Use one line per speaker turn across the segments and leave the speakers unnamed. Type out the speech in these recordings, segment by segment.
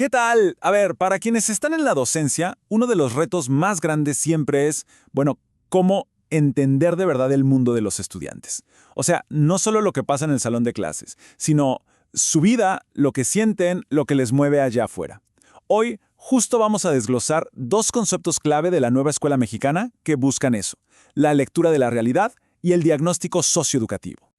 ¿Qué tal? A ver, para quienes están en la docencia, uno de los retos más grandes siempre es, bueno, cómo entender de verdad el mundo de los estudiantes. O sea, no solo lo que pasa en el salón de clases, sino su vida, lo que sienten, lo que les mueve allá afuera. Hoy, justo vamos a desglosar dos conceptos clave de la nueva escuela mexicana que buscan eso: la lectura de la realidad y el diagnóstico socioeducativo.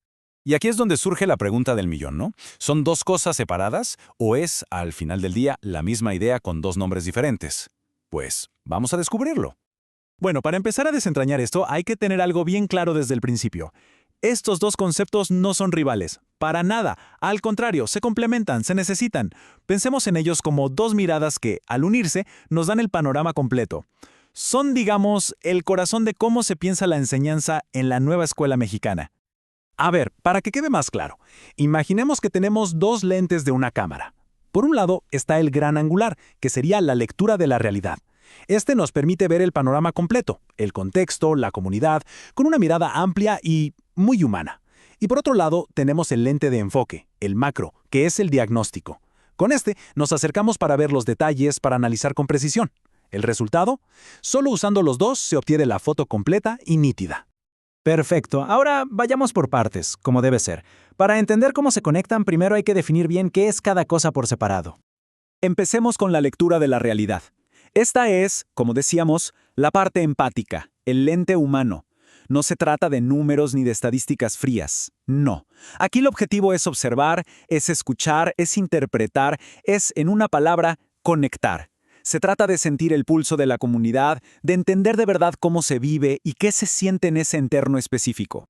Y aquí es donde surge la pregunta del millón, ¿no? ¿Son dos cosas separadas o es, al final del día, la misma idea con dos nombres diferentes? Pues vamos a descubrirlo.
Bueno, para empezar a desentrañar esto, hay que tener algo bien claro desde el principio. Estos dos conceptos no son rivales, para nada. Al contrario, se complementan, se necesitan. Pensemos en ellos como dos miradas que, al unirse, nos dan el panorama completo. Son, digamos, el corazón de cómo se piensa la enseñanza en la nueva escuela mexicana. A ver, para que quede más claro, imaginemos que tenemos dos lentes de una cámara. Por un lado está el gran angular, que sería la lectura de la realidad. Este nos permite ver el panorama completo, el contexto, la comunidad, con una mirada amplia y muy humana. Y por otro lado tenemos el lente de enfoque, el macro, que es el diagnóstico. Con este nos acercamos para ver los detalles, para analizar con precisión. ¿El resultado? Solo usando los dos se obtiene la foto completa y nítida.
Perfecto, ahora vayamos por partes, como debe ser. Para entender cómo se conectan, primero hay que definir bien qué es cada cosa por separado.
Empecemos con la lectura de la realidad. Esta es, como decíamos, la parte empática, el lente humano. No se trata de números ni de estadísticas frías. No. Aquí el objetivo es observar, es escuchar, es interpretar, es, en una palabra, conectar. Se trata de sentir el pulso de la comunidad, de entender de verdad cómo se vive y qué se siente en ese entorno específico.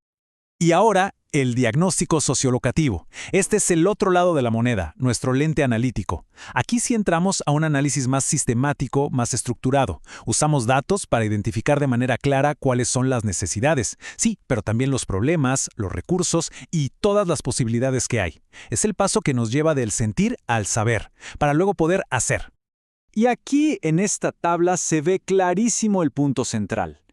Y ahora, el diagnóstico sociolocativo. Este es el otro lado de la moneda, nuestro lente analítico. Aquí sí entramos a un análisis más sistemático, más estructurado. Usamos datos para identificar de manera clara cuáles son las necesidades. Sí, pero también los problemas, los recursos y todas las posibilidades que hay. Es el paso que nos lleva del sentir al saber, para luego poder hacer.
Y aquí, en esta tabla, se ve clarísimo el punto central.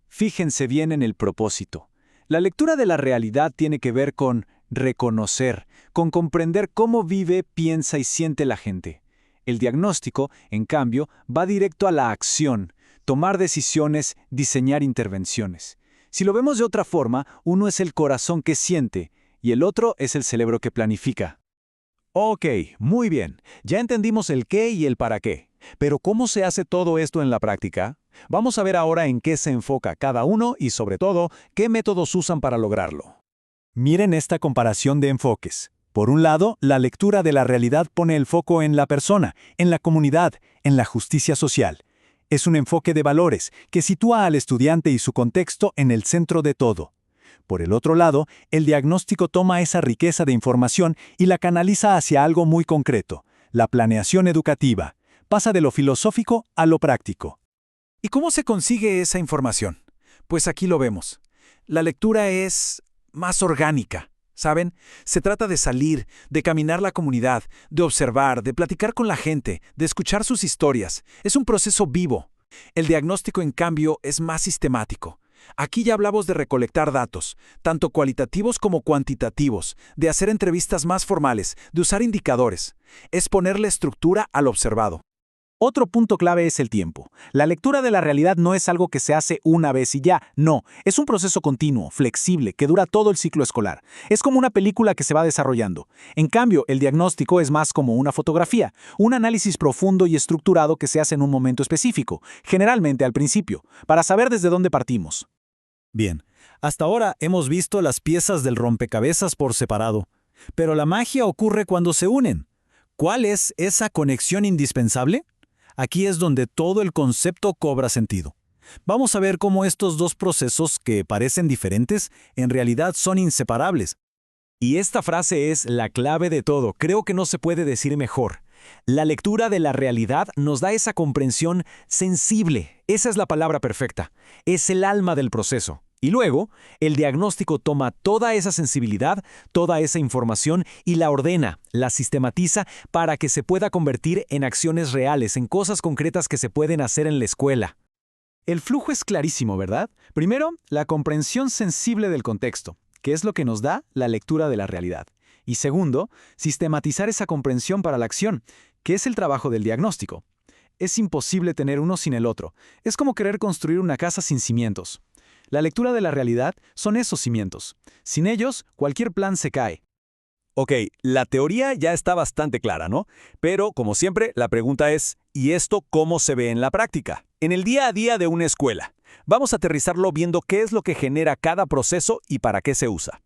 Fíjense bien en el propósito. La lectura de la realidad tiene que ver con reconocer, con comprender cómo vive, piensa y siente la gente. El diagnóstico, en cambio, va directo a la acción, tomar decisiones, diseñar intervenciones. Si lo vemos de otra forma, uno es el corazón que siente y el otro es el cerebro que planifica.
Ok, muy bien. Ya entendimos el qué y el para qué. Pero ¿cómo se hace todo esto en la práctica? Vamos a ver ahora en qué se enfoca cada uno y, sobre todo, qué métodos usan para lograrlo.
Miren esta comparación de enfoques. Por un lado, la lectura de la realidad pone el foco en la persona, en la comunidad, en la justicia social. Es un enfoque de valores que sitúa al estudiante y su contexto en el centro de todo. Por el otro lado, el diagnóstico toma esa riqueza de información y la canaliza hacia algo muy concreto: la planeación educativa. Pasa de lo filosófico a lo práctico.
¿Y cómo se consigue esa información? Pues aquí lo vemos. La lectura es más orgánica, ¿saben? Se trata de salir, de caminar la comunidad, de observar, de platicar con la gente, de escuchar sus historias. Es un proceso vivo. El diagnóstico, en cambio, es más sistemático. Aquí ya hablamos de recolectar datos, tanto cualitativos como cuantitativos, de hacer entrevistas más formales, de usar indicadores. Es ponerle estructura al observado.
Otro punto clave es el tiempo. La lectura de la realidad no es algo que se hace una vez y ya, no. Es un proceso continuo, flexible, que dura todo el ciclo escolar. Es como una película que se va desarrollando. En cambio, el diagnóstico es más como una fotografía, un análisis profundo y estructurado que se hace en un momento específico, generalmente al principio, para saber desde dónde partimos.
Bien, hasta ahora hemos visto las piezas del rompecabezas por separado, pero la magia ocurre cuando se unen. ¿Cuál es esa conexión indispensable? Aquí es donde todo el concepto cobra sentido. Vamos a ver cómo estos dos procesos, que parecen diferentes, en realidad son inseparables. Y esta frase es la clave de todo, creo que no se puede decir mejor. La lectura de la realidad nos da esa comprensión sensible, esa es la palabra perfecta, es el alma del proceso. Y luego, el diagnóstico toma toda esa sensibilidad, toda esa información y la ordena, la sistematiza para que se pueda convertir en acciones reales, en cosas concretas que se pueden hacer en la escuela.
El flujo es clarísimo, ¿verdad? Primero, la comprensión sensible del contexto, que es lo que nos da la lectura de la realidad. Y segundo, sistematizar esa comprensión para la acción,
¿Qué es el trabajo del diagnóstico? Es imposible tener uno sin el otro. Es como querer construir una casa sin cimientos. La lectura de la realidad son esos cimientos. Sin ellos, cualquier plan se cae.
Ok, la teoría ya está bastante clara, ¿no? Pero, como siempre, la pregunta es, ¿y esto cómo se ve en la práctica? En el día a día de una escuela. Vamos a aterrizarlo viendo qué es lo que genera cada proceso y para qué se usa.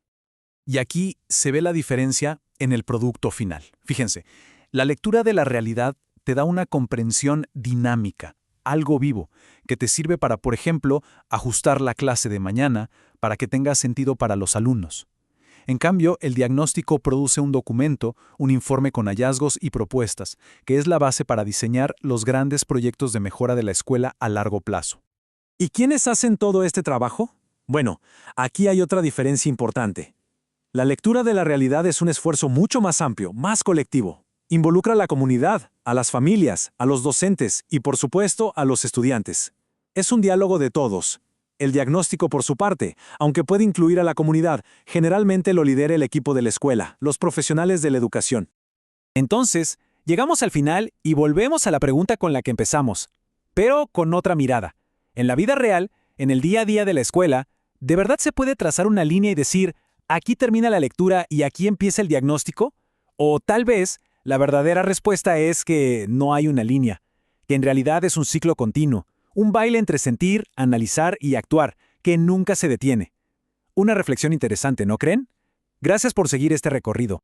Y aquí se ve la diferencia en el producto final. Fíjense, la lectura de la realidad te da una comprensión dinámica, algo vivo, que te sirve para, por ejemplo, ajustar la clase de mañana para que tenga sentido para los alumnos. En cambio, el diagnóstico produce un documento, un informe con hallazgos y propuestas, que es la base para diseñar los grandes proyectos de mejora de la escuela a largo plazo.
¿Y quiénes hacen todo este trabajo? Bueno, aquí hay otra diferencia importante. La lectura de la realidad es un esfuerzo mucho más amplio, más colectivo. Involucra a la comunidad, a las familias, a los docentes y, por supuesto, a los estudiantes. Es un diálogo de todos. El diagnóstico, por su parte, aunque puede incluir a la comunidad, generalmente lo lidera el equipo de la escuela, los profesionales de la educación.
Entonces, llegamos al final y volvemos a la pregunta con la que empezamos, pero con otra mirada. En la vida real, en el día a día de la escuela, ¿de verdad se puede trazar una línea y decir, aquí termina la lectura y aquí empieza el diagnóstico? O tal vez, la verdadera respuesta es que no hay una línea, que en realidad es un ciclo continuo, un baile entre sentir, analizar y actuar, que nunca se detiene. Una reflexión interesante, ¿no creen? Gracias por seguir este recorrido.